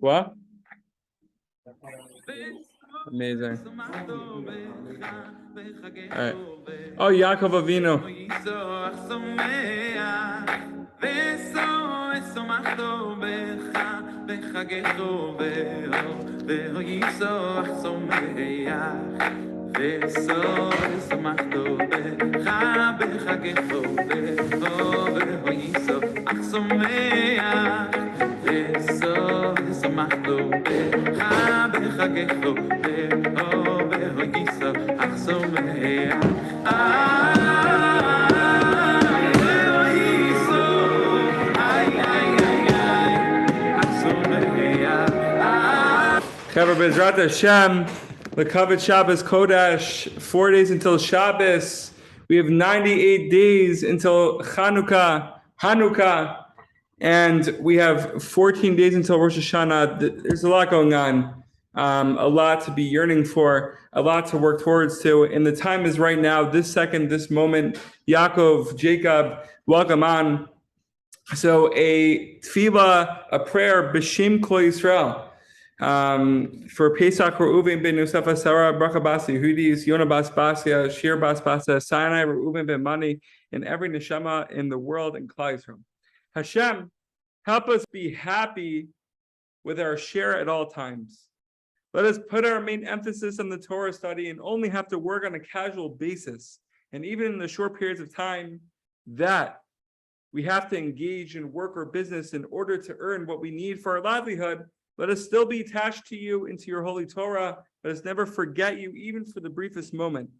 What? Amazing. All right. Oh, Yaakov Avinu. Chaver Bezrat Hashem, Lekavod Shabbos Kodesh, 4 days until Shabbos. We have 98 days until Hanukkah, and we have 14 days until Rosh Hashanah. There's a lot going on, a lot to be yearning for, a lot to work towards to, and the time is right now, this second, this moment. Yaakov, Jacob, welcome on. So a tefillah, a prayer, B'Shem Kol Yisrael. For Pesach, Reuven ben Yosef Sarah Bracha Bas Yehudis, Yonah Bas Basia, Shir Bas Basa, Sinai, Reuven ben Mani, and every neshama in the world in Klal Yisrael. Hashem, help us be happy with our share at all times. Let us put our main emphasis on the Torah study and only have to work on a casual basis. And even in the short periods of time that we have to engage in work or business in order to earn what we need for our livelihood, let us still be attached to you, into your holy Torah. Let us never forget you, even for the briefest moment.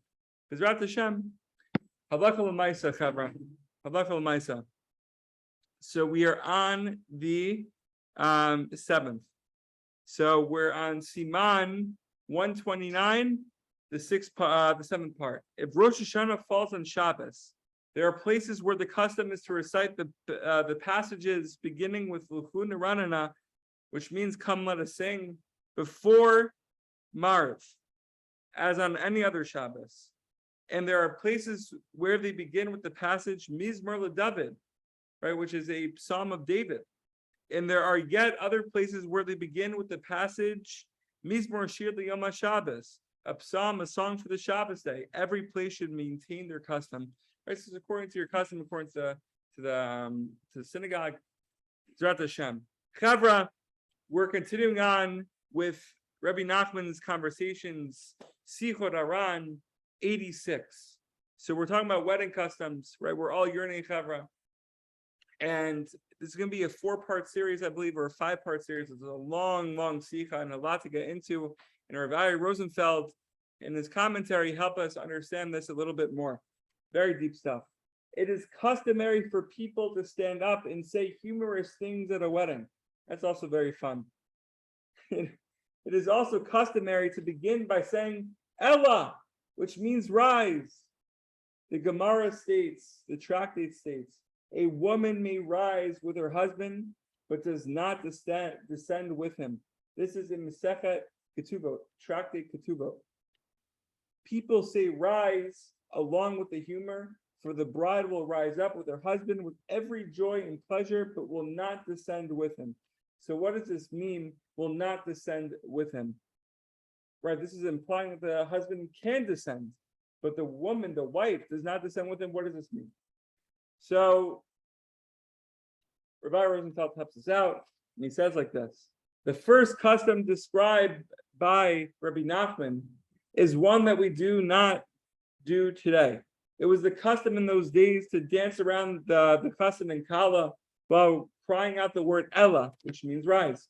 Bezrat Hashem. Havlach l'maisa, Chavra. Havlach l'maisa. So we are on the 7th. So we're on Siman 129, the 7th part. If Rosh Hashanah falls on Shabbos, there are places where the custom is to recite the passages beginning with L'chu Neranana, which means come let us sing, before Mariv, as on any other Shabbos. And there are places where they begin with the passage Mizmor LeDavid, right, which is a Psalm of David. And there are yet other places where they begin with the passage Mizmor Shir L'Yom HaShabbos, a psalm, a song for the Shabbos day. Every place should maintain their custom. Right, so according to your custom, according to the synagogue, Zrat Hashem. Chavra, we're continuing on with Rabbi Nachman's conversations, Sichot Haran 86. So we're talking about wedding customs, right? We're all yearning, Chavra. And this is going to be a 4-part series, I believe, or a 5-part series. It's a long, long Sikha and a lot to get into. And Rabbi Rosenfeld, in his commentary, help us understand this a little bit more. Very deep stuff. It is customary for people to stand up and say humorous things at a wedding. That's also very fun. It is also customary to begin by saying Ella, which means rise. The Gemara states, the tractate states, a woman may rise with her husband, but does not descend with him. This is in Masechet Ketubot, tractate Ketubot. People say rise along with the humor, for the bride will rise up with her husband with every joy and pleasure, but will not descend with him. So what does this mean, will not descend with him? Right, this is implying that the husband can descend, but the woman, the wife, does not descend with him. What does this mean? So Rabbi Rosenfeld helps us out, and he says like this. The first custom described by Rabbi Nachman is one that we do not do today. It was the custom in those days to dance around the custom in Kala while crying out the word Ella, which means rise,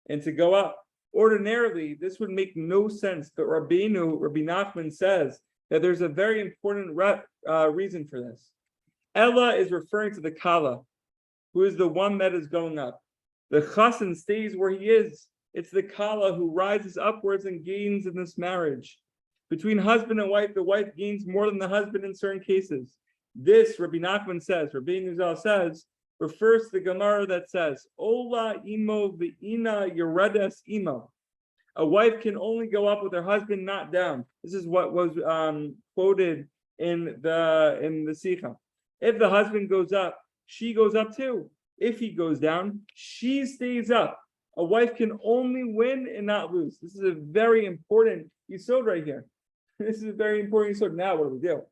and to go up. Ordinarily, this would make no sense, but Rabbi Nachman says that there's a very important reason for this. Ella is referring to the Kala, who is the one that is going up. The chassan stays where he is. It's the Kala who rises upwards and gains in this marriage. Between husband and wife, the wife gains more than the husband in certain cases. This, Rabbi Nachman says, Rabbi Nuzal says, refers to the Gemara that says, Ola imo v'ina yeredes imo. A wife can only go up with her husband, not down. This is what was quoted in the Sichot. If the husband goes up, she goes up too. If he goes down, she stays up. A wife can only win and not lose. This is a very important yesod right here. This is a very important yesod. Now, what do we do?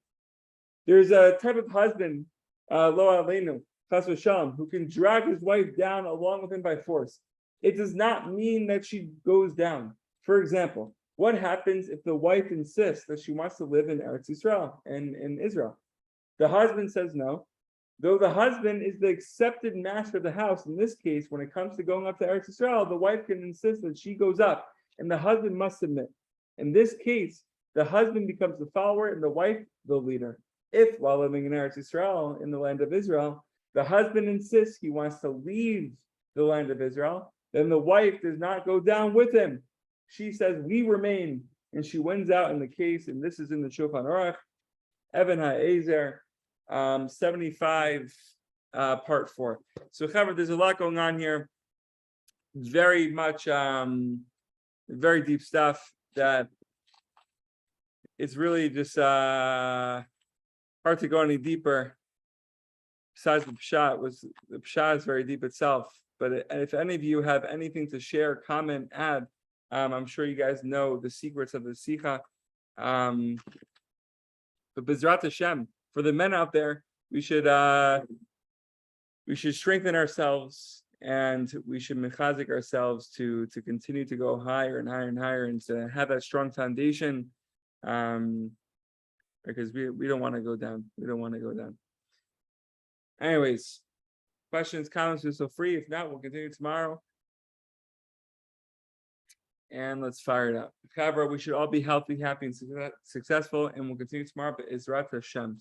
There's a type of husband, lo aleinu, chas v'shalom, who can drag his wife down along with him by force. It does not mean that she goes down. For example, what happens if the wife insists that she wants to live in Eretz Yisrael and in Israel? The husband says no. Though the husband is the accepted master of the house, in this case, when it comes to going up to Eretz Yisrael, the wife can insist that she goes up, and the husband must submit. In this case, the husband becomes the follower and the wife the leader. If, while living in Eretz Yisrael, in the land of Israel, the husband insists he wants to leave the land of Israel, then the wife does not go down with him. She says, we remain, and she wins out in the case, and this is in the Shulchan Aruch, Even HaEzer, 75, part 4. So, Chaver, there's a lot going on here. Very much, very deep stuff that it's really just hard to go any deeper. Besides the pshat is very deep itself. But if any of you have anything to share, comment, add, I'm sure you guys know the secrets of the Sichot. But Bezrat Hashem, for the men out there, we should strengthen ourselves, and we should mechazik ourselves to continue to go higher and higher and higher, and to have that strong foundation, because we don't want to go down. We don't want to go down. Anyways, questions, comments, feel free. If not, we'll continue tomorrow. And let's fire it up. Chavra, we should all be healthy, happy, and successful, and we'll continue tomorrow. But Izrat Hashem.